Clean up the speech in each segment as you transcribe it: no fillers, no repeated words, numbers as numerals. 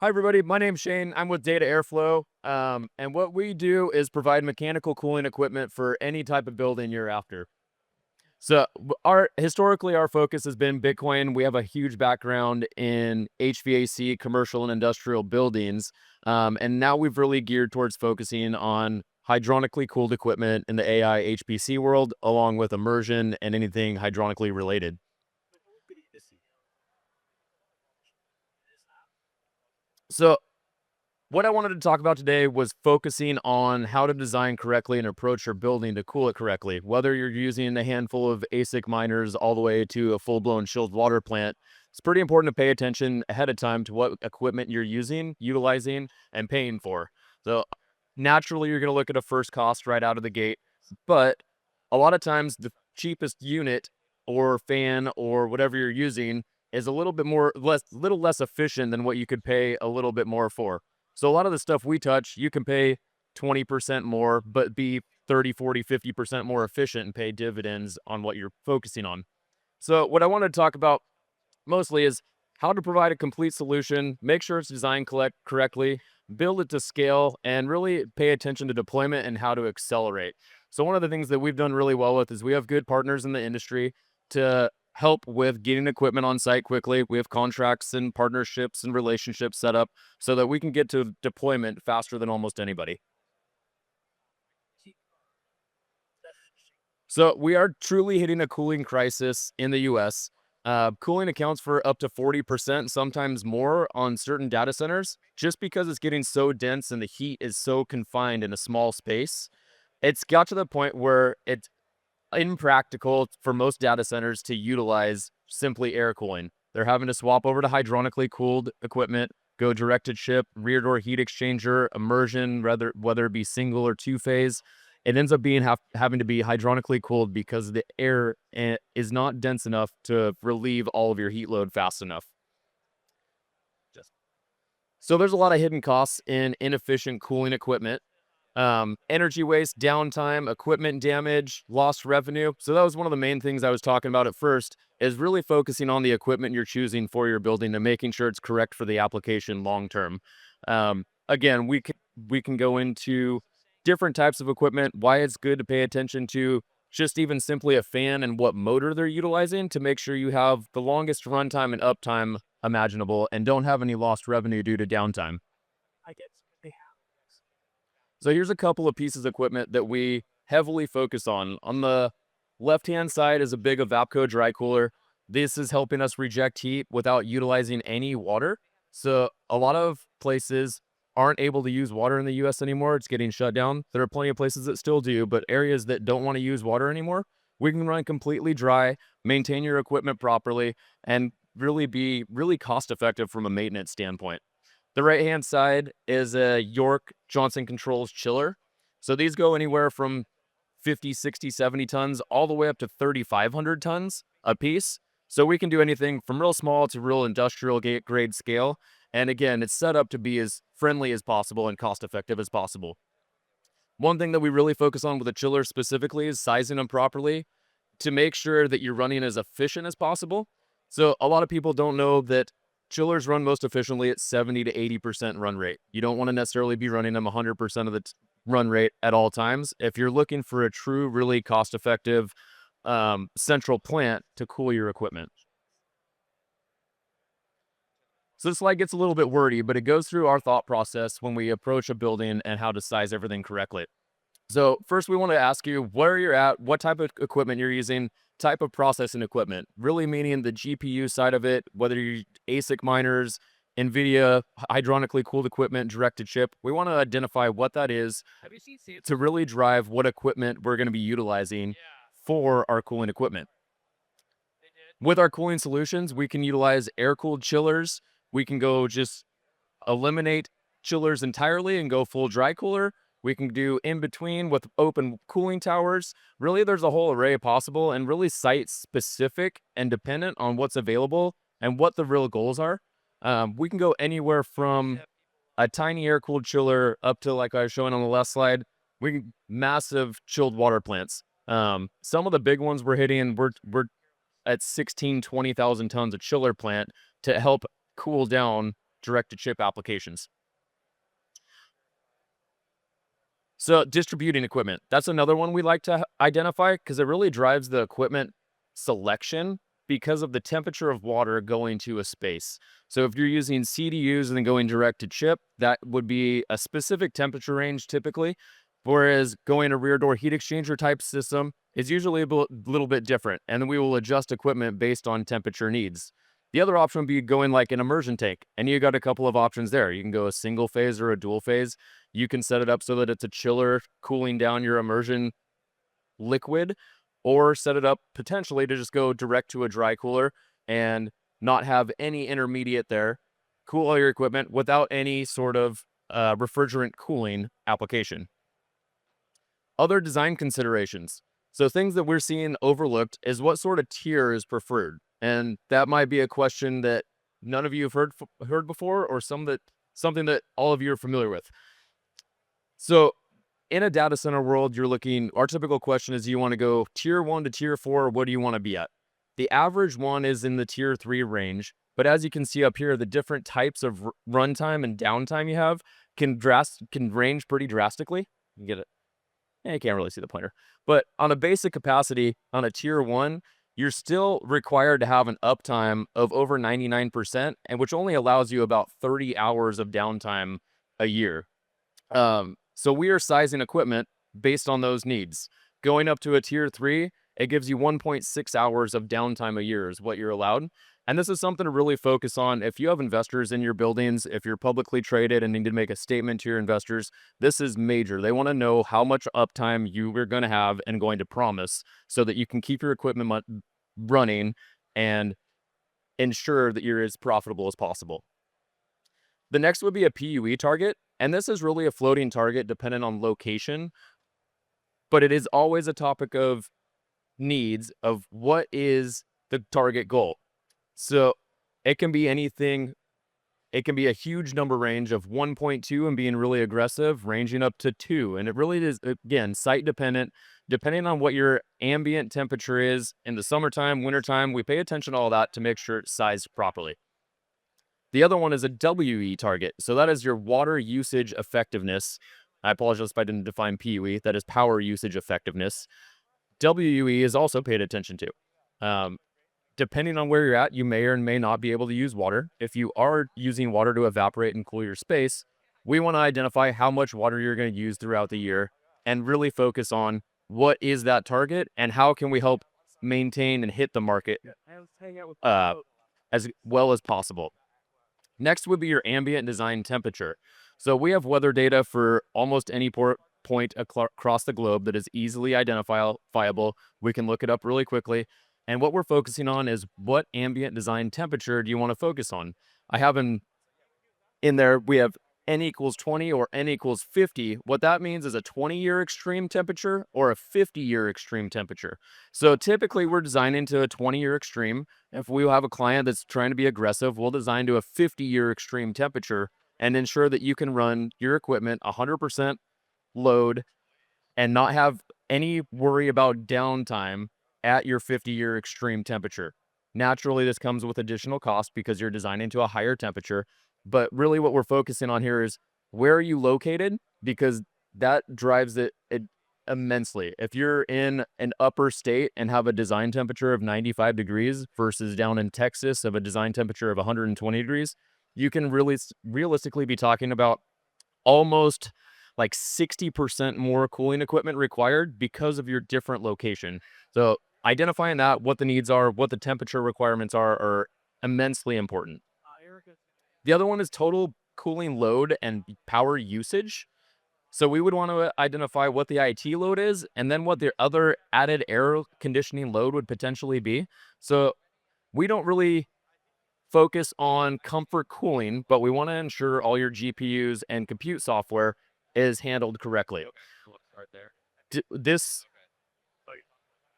Hi, everybody. My name's Shane. I'm with Data Airflow. And what we do is provide mechanical cooling equipment for any type of building you're after. So, historically, our focus has been Bitcoin. We have a huge background in HVAC, commercial and industrial buildings. And now we've really geared towards focusing on hydronically cooled equipment in the AI HPC world, along with immersion and anything hydronically related. So, what I wanted to talk about today was focusing on how to design correctly and approach your building to cool it correctly. Whether you're using a handful of ASIC miners all the way to a full-blown chilled water plant, it's pretty important to pay attention ahead of time to what equipment you're using, utilizing, and paying for. So naturally, you're going to look at a first cost right out of the gate, but a lot of times the cheapest unit or fan or whatever you're using is a little less efficient than what you could pay a little bit more for. So a lot of the stuff we touch, you can pay 20% more, but be 30, 40, 50% more efficient and pay dividends on what you're focusing on. So what I want to talk about mostly is how to provide a complete solution, make sure it's designed correctly, build it to scale, and really pay attention to deployment and how to accelerate. So one of the things that we've done really well with is we have good partners in the industry to help with getting equipment on site quickly. We have contracts and partnerships and relationships set up so that we can get to deployment faster than almost anybody. So we are truly hitting a cooling crisis in the US. Cooling accounts for up to 40%, sometimes more on certain data centers, just because it's getting so dense and the heat is so confined in a small space. It's got to the point where it's impractical for most data centers to utilize simply air cooling. They're having to swap over to hydronically cooled equipment, go direct to chip, rear door heat exchanger, immersion, whether it be single or two phase. It ends up being having to be hydronically cooled because the air is not dense enough to relieve all of your heat load fast enough. So there's a lot of hidden costs in inefficient cooling equipment, energy waste, downtime, equipment damage, lost revenue. So that was one of the main things I was talking about at first, is really focusing on the equipment you're choosing for your building and making sure it's correct for the application long term. Again, we can go into different types of equipment, why it's good to pay attention to just even simply a fan and what motor they're utilizing to make sure you have the longest runtime and uptime imaginable and don't have any lost revenue due to downtime. So here's a couple of pieces of equipment that we heavily focus on. On the left-hand side is a big Evapco dry cooler. This is helping us reject heat without utilizing any water. So a lot of places aren't able to use water in the US anymore. It's getting shut down. There are plenty of places that still do, but areas that don't want to use water anymore, we can run completely dry, maintain your equipment properly, and really be really cost effective from a maintenance standpoint. The right-hand side is a York Johnson Controls chiller. So these go anywhere from 50, 60, 70 tons, all the way up to 3,500 tons a piece. So we can do anything from real small to real industrial grade scale. And again, it's set up to be as friendly as possible and cost effective as possible. One thing that we really focus on with the chiller specifically is sizing them properly to make sure that you're running as efficient as possible. So a lot of people don't know that chillers run most efficiently at 70 to 80% run rate. You don't want to necessarily be running them 100% of the run rate at all times. If you're looking for a true, really cost-effective central plant to cool your equipment. So this slide gets a little bit wordy, but it goes through our thought process when we approach a building and how to size everything correctly. So first we want to ask you where you're at, what type of equipment you're using, type of processing equipment, really meaning the GPU side of it, whether you're ASIC miners, NVIDIA, hydronically cooled equipment, direct to chip. We want to identify what that is to really drive what equipment we're going to be utilizing for our cooling equipment. With our cooling solutions, we can utilize air-cooled chillers. We can go just eliminate chillers entirely and go full dry cooler. We can do in between with open cooling towers. Really, there's a whole array possible and really site specific and dependent on what's available and what the real goals are. We can go anywhere from a tiny air cooled chiller up to, like I was showing on the last slide, we can massive chilled water plants. Some of the big ones we're hitting, we're at 16, 20,000 tons of chiller plant to help cool down direct-to-chip applications. So distributing equipment, that's another one we like to identify because it really drives the equipment selection because of the temperature of water going to a space. So if you're using CDUs and then going direct to chip, that would be a specific temperature range typically. Whereas going a rear door heat exchanger type system is usually a little bit different, and then we will adjust equipment based on temperature needs. The other option would be going like an immersion tank, and you got a couple of options there. You can go a single phase or a dual phase. You can set it up so that it's a chiller cooling down your immersion liquid, or set it up potentially to just go direct to a dry cooler and not have any intermediate there. Cool all your equipment without any sort of refrigerant cooling application. Other design considerations. So things that we're seeing overlooked is what sort of tier is preferred. And that might be a question that none of you have heard before, or something that all of you are familiar with. So in a data center world, our typical question is, do you want to go tier 1 to tier 4? What do you want to be at? The average one is in the tier 3 range. But as you can see up here, the different types of runtime and downtime you have can range pretty drastically. You get it. You can't really see the pointer. But on a basic capacity, on a tier 1, you're still required to have an uptime of over 99%, and which only allows you about 30 hours of downtime a year. So we are sizing equipment based on those needs. Going up to a tier 3, it gives you 1.6 hours of downtime a year is what you're allowed. And this is something to really focus on if you have investors in your buildings, if you're publicly traded and need to make a statement to your investors. This is major. They want to know how much uptime you are going to have and going to promise so that you can keep your equipment running and ensure that you're as profitable as possible. The next would be a PUE target, and this is really a floating target dependent on location, but it is always a topic of needs of what is the target goal. So it can be anything. It can be a huge number range of 1.2 and being really aggressive, ranging up to 2. And it really is, again, site dependent, depending on what your ambient temperature is in the summertime, wintertime. We pay attention to all that to make sure it's sized properly. The other one is a WE target. So that is your water usage effectiveness. I apologize if I didn't define PUE. That is power usage effectiveness. WE is also paid attention to. Depending on where you're at, you may or may not be able to use water. If you are using water to evaporate and cool your space, we want to identify how much water you're going to use throughout the year and really focus on what is that target and how can we help maintain and hit the market as well as possible. Next would be your ambient design temperature. So we have weather data for almost any point across the globe that is easily identifiable. We can look it up really quickly. And what we're focusing on is what ambient design temperature do you want to focus on? I have in there, we have N equals 20 or N equals 50. What that means is a 20-year extreme temperature or a 50-year extreme temperature. So typically we're designing to a 20-year extreme. If we have a client that's trying to be aggressive, we'll design to a 50-year extreme temperature and ensure that you can run your equipment 100% load and not have any worry about downtime at your 50-year extreme temperature. Naturally, this comes with additional cost because you're designing to a higher temperature. But really what we're focusing on here is where are you located? Because that drives it immensely. If you're in an upper state and have a design temperature of 95 degrees versus down in Texas of a design temperature of 120 degrees, you can really realistically be talking about almost like 60% more cooling equipment required because of your different location. So identifying that, what the needs are, what the temperature requirements are immensely important. The other one is total cooling load and power usage. So we would want to identify what the IT load is and then what the other added air conditioning load would potentially be. So we don't really focus on comfort cooling, but we want to ensure all your GPUs and compute software is handled correctly. This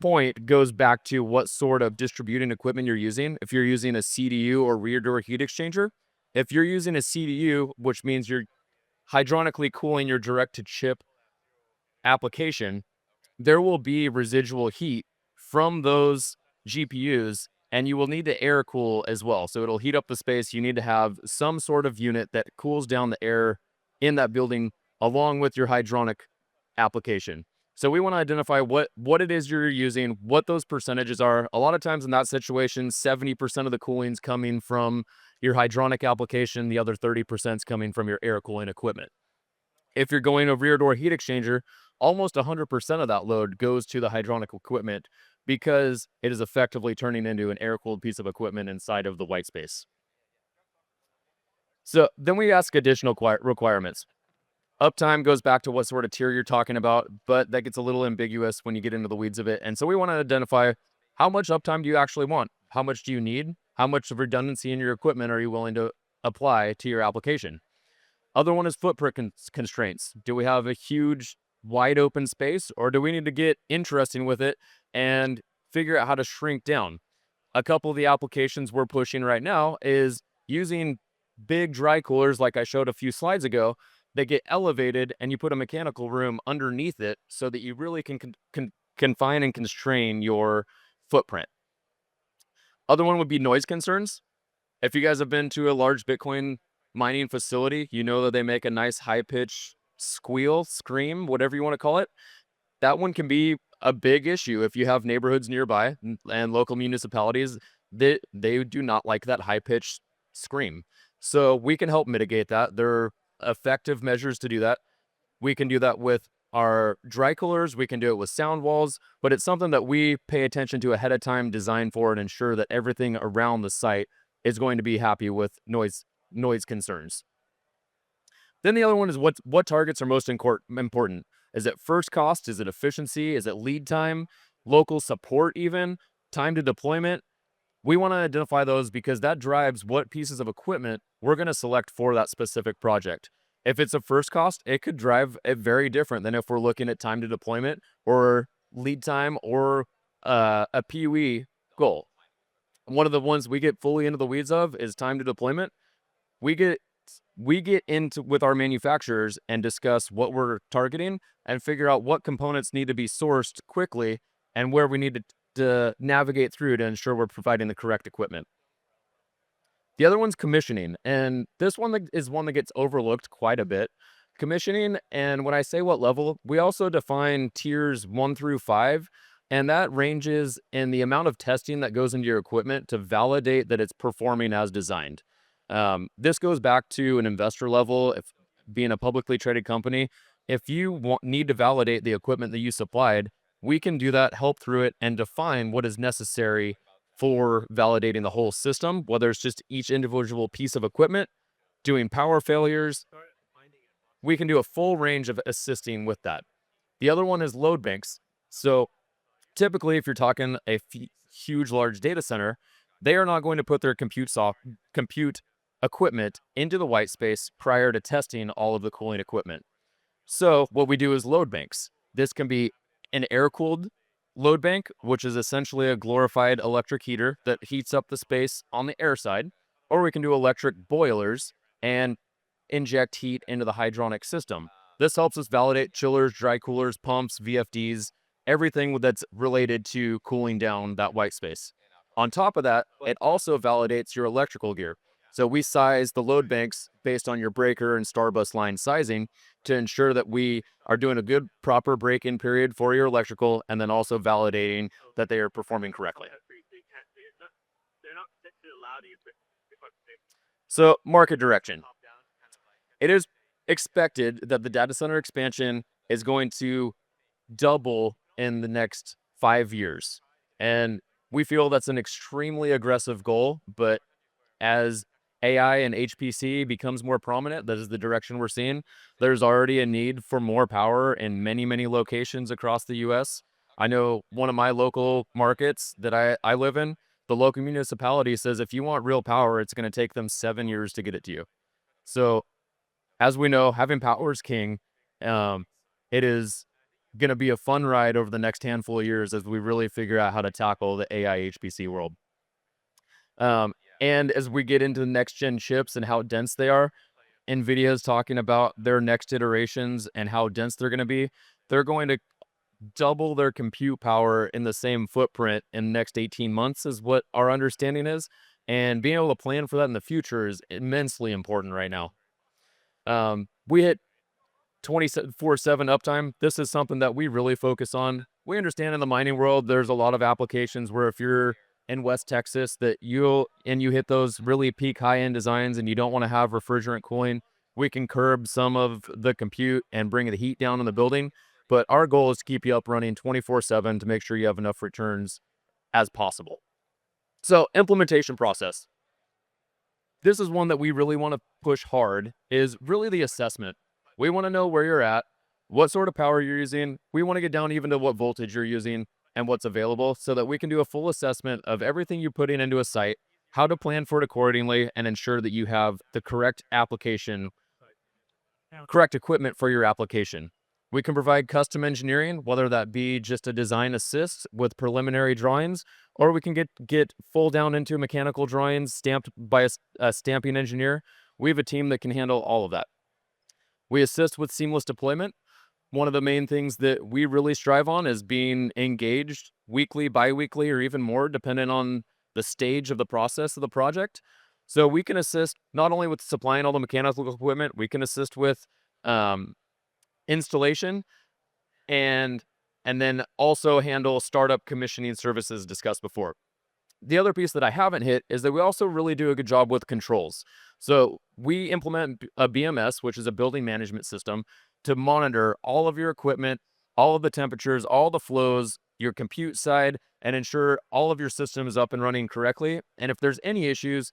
point goes back to what sort of distributing equipment you're using. If you're using a CDU or rear door heat exchanger, if you're using a CDU, which means you're hydronically cooling your direct to chip application, there will be residual heat from those GPUs and you will need to air cool as well. So it'll heat up the space. You need to have some sort of unit that cools down the air in that building along with your hydronic application. So we want to identify what it is you're using, what those percentages are. A lot of times in that situation, 70% of the cooling is coming from your hydronic application, the other 30% is coming from your air cooling equipment. If you're going a rear door heat exchanger, almost 100% of that load goes to the hydronic equipment because it is effectively turning into an air-cooled piece of equipment inside of the white space. So then we ask additional requirements. Uptime goes back to what sort of tier you're talking about, but that gets a little ambiguous when you get into the weeds of it. And so we want to identify how much uptime do you actually want? How much do you need? How much of redundancy in your equipment are you willing to apply to your application? Other one is footprint constraints. Do we have a huge, wide open space, or do we need to get interesting with it and figure out how to shrink down? A couple of the applications we're pushing right now is using big dry coolers, like I showed a few slides ago. They get elevated, and you put a mechanical room underneath it so that you really can confine and constrain your footprint. Other one would be noise concerns. If you guys have been to a large Bitcoin mining facility, you know that they make a nice high-pitched squeal, scream, whatever you want to call it. That one can be a big issue if you have neighborhoods nearby and local municipalities. They do not like that high-pitched scream. So we can help mitigate that. There are effective measures to do that. We can do that with our dry coolers. We can do it with sound walls, but it's something that we pay attention to ahead of time, design for, and ensure that everything around the site is going to be happy with noise concerns. Then the other one is what targets are most important. Is it first cost? Is it efficiency? Is it lead time? Local support even? Time to deployment? We want to identify those because that drives what pieces of equipment we're going to select for that specific project. If it's a first cost, it could drive it very different than if we're looking at time to deployment or lead time or a PUE goal. One of the ones we get fully into the weeds of is time to deployment. We get into with our manufacturers and discuss what we're targeting and figure out what components need to be sourced quickly and where we need to navigate through to ensure we're providing the correct equipment. The other one's commissioning, and this one is one that gets overlooked quite a bit. Commissioning, and when I say what level, we also define tiers 1 through 5, and that ranges in the amount of testing that goes into your equipment to validate that it's performing as designed. This goes back to an investor level. If being a publicly traded company, if you need to validate the equipment that you supplied, we can do that, help through it, and define what is necessary for validating the whole system, whether it's just each individual piece of equipment, doing power failures. We can do a full range of assisting with that. The other one is load banks. So typically, if you're talking a huge, large data center, they are not going to put their compute equipment into the white space prior to testing all of the cooling equipment. So what we do is load banks. This can be an air-cooled load bank, which is essentially a glorified electric heater that heats up the space on the air side, or we can do electric boilers and inject heat into the hydronic system. This helps us validate chillers, dry coolers, pumps, VFDs, everything that's related to cooling down that white space. On top of that, it also validates your electrical gear. So we size the load banks based on your breaker and starbus line sizing to ensure that we are doing a good, proper break-in period for your electrical, and then also validating that they are performing correctly. So market direction. It is expected that the data center expansion is going to double in the next 5 years. And we feel that's an extremely aggressive goal, but as AI and HPC becomes more prominent, that is the direction we're seeing. There's already a need for more power in many, many locations across the US. I know one of my local markets that I live in, the local municipality says if you want real power, it's going to take them 7 years to get it to you. So as we know, having power is king. It is going to be a fun ride over the next handful of years as we really figure out how to tackle the AI HPC world. And as we get into the next gen chips and how dense they are, NVIDIA is talking about their next iterations and how dense they're going to be. They're going to double their compute power in the same footprint in the next 18 months is what our understanding is. And being able to plan for that in the future is immensely important right now. We hit 24/7 uptime. This is something that we really focus on. We understand in the mining world, there's a lot of applications where if you're in West Texas that you hit those really peak high-end designs and you don't want to have refrigerant cooling, we can curb some of the compute and bring the heat down in the building. But our goal is to keep you up running 24/7 to make sure you have enough returns as possible. So implementation process. This is one that we really want to push hard is really the assessment. We want to know where you're at, what sort of power you're using. We want to get down even to what voltage you're using and what's available so that we can do a full assessment of everything you're putting into a site, how to plan for it accordingly, and ensure that you have the correct application, correct equipment for your application. We can provide custom engineering, whether that be just a design assist with preliminary drawings, or we can get full down into mechanical drawings stamped by a stamping engineer. We have a team that can handle all of that. We assist with seamless deployment. One of the main things that we really strive on is being engaged weekly, bi-weekly, or even more, depending on the stage of the process of the project. So we can assist not only with supplying all the mechanical equipment, we can assist with um, installation and then also handle startup commissioning services discussed before. The other piece that I haven't hit is that we also really do a good job with controls. So we implement a BMS, which is a building management system, to monitor all of your equipment, all of the temperatures, all the flows, your compute side, and ensure all of your system is up and running correctly. And if there's any issues,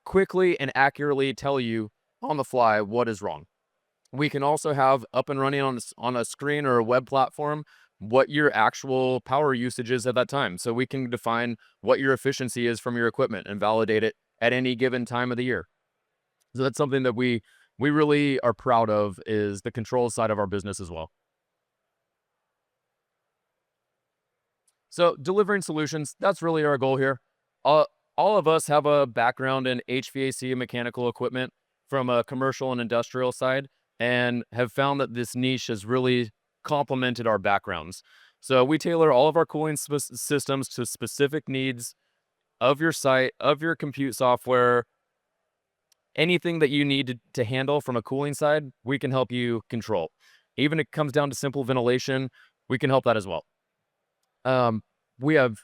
quickly and accurately tell you on the fly what is wrong. We can also have up and running on a screen or a web platform what your actual power usage is at that time. So we can define what your efficiency is from your equipment and validate it at any given time of the year. So that's something that we really are proud of is the control side of our business as well. So delivering solutions, that's really our goal here. Uh, all of us have a background in HVAC and mechanical equipment from a commercial and industrial side and have found that this niche has really complemented our backgrounds. So we tailor all of our cooling systems to specific needs of your site, of your compute software, anything that you need to handle from a cooling side, we can help you control. Even if it comes down to simple ventilation, we can help that as well. Um, we have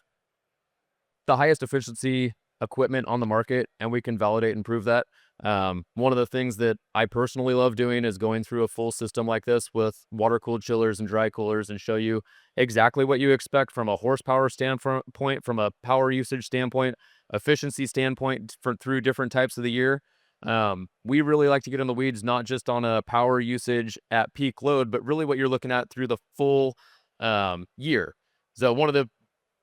the highest efficiency equipment on the market, and we can validate and prove that. One of the things that I personally love doing is going through a full system like this with water-cooled chillers and dry coolers and show you exactly what you expect from a horsepower standpoint, from a power usage standpoint, efficiency standpoint through different types of the year. We really like to get in the weeds, not just on a power usage at peak load, but really what you're looking at through the full year. So one of the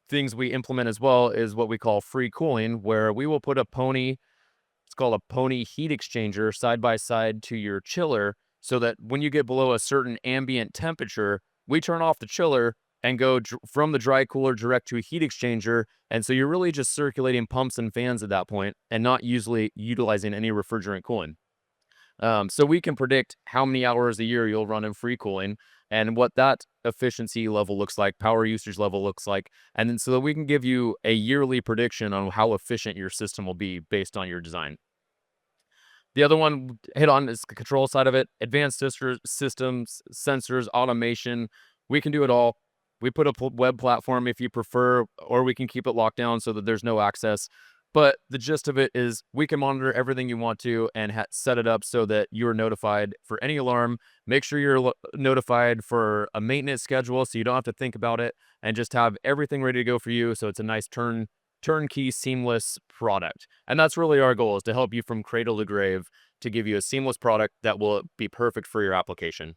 things we implement as well is what we call free cooling, where we will put it's called a pony heat exchanger side by side to your chiller so that when you get below a certain ambient temperature, we turn off the chiller and go from the dry cooler direct to a heat exchanger. And so you're really just circulating pumps and fans at that point and not usually utilizing any refrigerant cooling. So we can predict how many hours a year you'll run in free cooling and what that efficiency level looks like, power usage level looks like, and then so that we can give you a yearly prediction on how efficient your system will be based on your design. The other one hit on is the control side of it, advanced systems, sensors, automation. We can do it all. We put a web platform if you prefer, or we can keep it locked down so that there's no access. But the gist of it is we can monitor everything you want to and set it up so that you're notified for any alarm. Make sure you're notified for a maintenance schedule so you don't have to think about it and just have everything ready to go for you. So it's a nice turnkey, seamless product. And that's really our goal is to help you from cradle to grave to give you a seamless product that will be perfect for your application.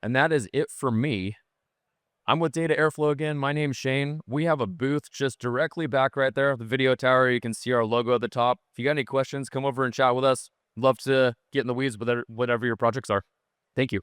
And that is it for me. I'm with Data Airflow again. My name's Shane. We have a booth just directly back right there, the video tower. You can see our logo at the top. If you got any questions, come over and chat with us. Love to get in the weeds with whatever your projects are. Thank you.